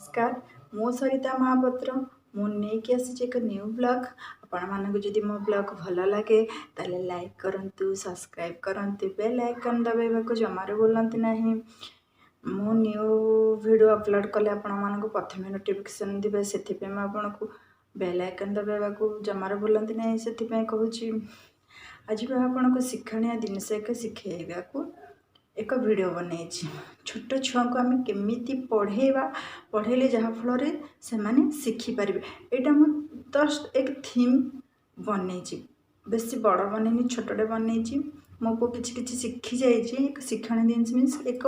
नमस्कार मो सरिता महापात्र मु नहीं आसी एक न्यू ब्लॉग आपण मानक जदि मो ब्लॉग भल लगे ताले लाइक करंतु सब्सक्राइब करंतु बेल आइकन दबाइबाकू जमार बोलती नहीं मु न्यू वीडियो अपलोड कले आपण मानक प्रथम नोटिफिकेशन दिबे सेथिपे मैं आपनको बेल आइकन दबाइबाकू जमार बोलती नहीं सेथिपे कहूची आज मैं आपनको शिक्षणीय जिनस एक शिखेबाकू एक वीडियो बनई छोट छुआ को आम केमी पढ़ेले जहाँफल से माने शिखिपारे यहाँ मुझे जस्ट एक थीम बनई बेसी बड़ बनईनी छोटे बनई मो को किसी शिखी जाइए एक शिक्षण जिन मीन्स एक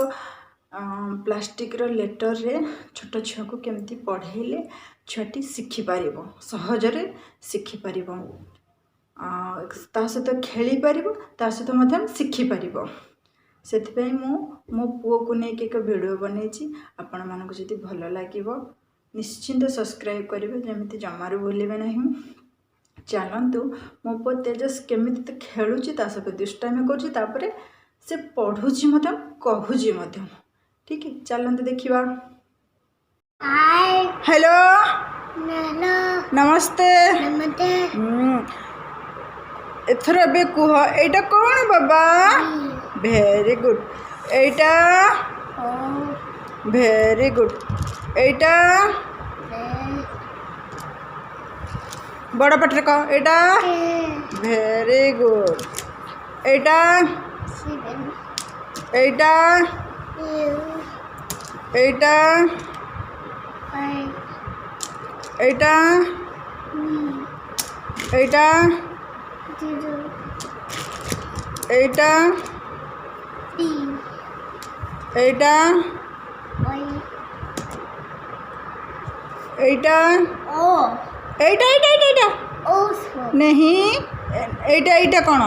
प्लास्टिक लेटर रे छोट छुआ को केमती पढ़ेले छुआटी शिखिपार सहजरे शिखिपार सहित खेली पार ता सहित शिखिपार से मो पुओ को लेकिन एक वीडियो बनई आपण मानक जदि भल लगे निश्चिंत सब्सक्राइब करेंगे जमी जमारू भूलें ना चलतु मो पु तेजस केमी तो खेलुची सहित दुष्टामी कर से पढ़ुची कहूची ठीक है चलते देखा हेलो नमस्ते एथर ए कह एटा कौन बाबा भेरी गुड एटा भेरी गुड एटा बड़ पाटे कह एटा भेरी गुड एटा एटा एटा एटा एटा एटा एटा एटा एटा एटा नहीं एटा एटा कौन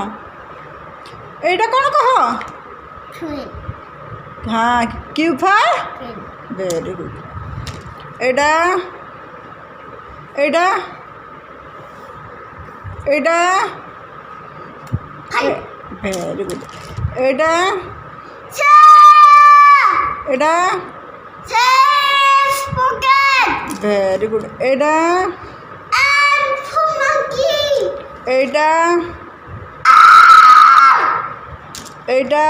एटा कौन कह हाँ Q for very good Etah Etah Etah very good Etah Etah very good एटा एटा एटा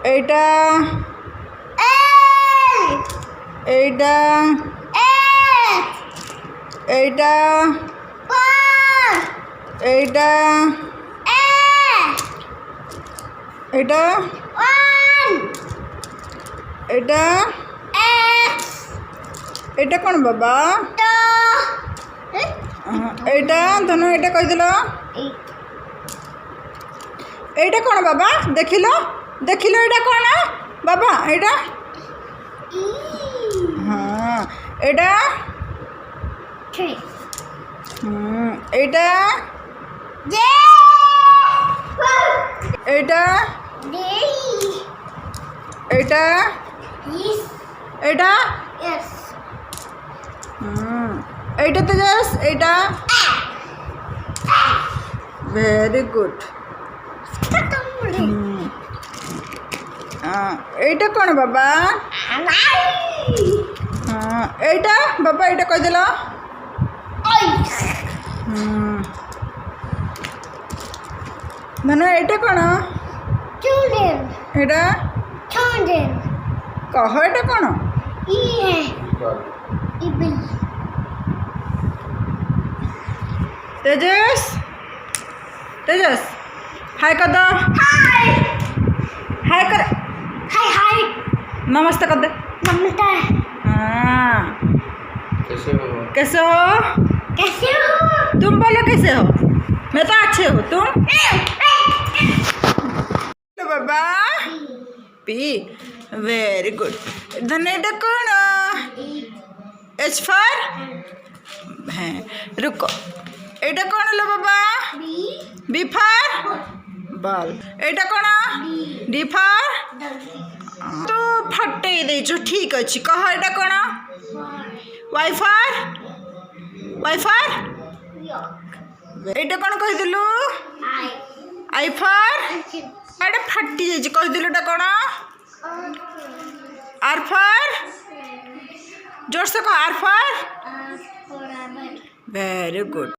एटा एटा एटा एटा एटा एटा एटा कौन बाबा एटा धनु एटा कहीदेल एटा कौन बाबा देखिल देखिल एटा कौन बाबा एटा हाँ एटा एटा एटा एटा एटा एटा तेजस एटा वेरी गुड एटा कौन बाबा हाँ एटा बाबा एटा कहीदेल धनु एटा कौन एटा कह एटा कौन तेजस तेजस हाय कर दो हाय कर हाय नमस्ते कर दे नमस्ते हाँ कैसे हो तुम बोलो कैसे हो मैं तो अच्छे हो तुम तो बाबा पी वेरी गुड धनेटा कौन एच फॉर है रुको एटा कौन लो बाबा बी फॉर बॉल एटा कौन डी फॉर तो फटे देचो ठीक अच्छे कह एटा कौन वाई फॉर एटा कौन कहीदेलु आई फॉर एटा फाटी जाइए कहीदेलु एटा कौन आर फॉर, जोर से कहो आर फॉर। Very good.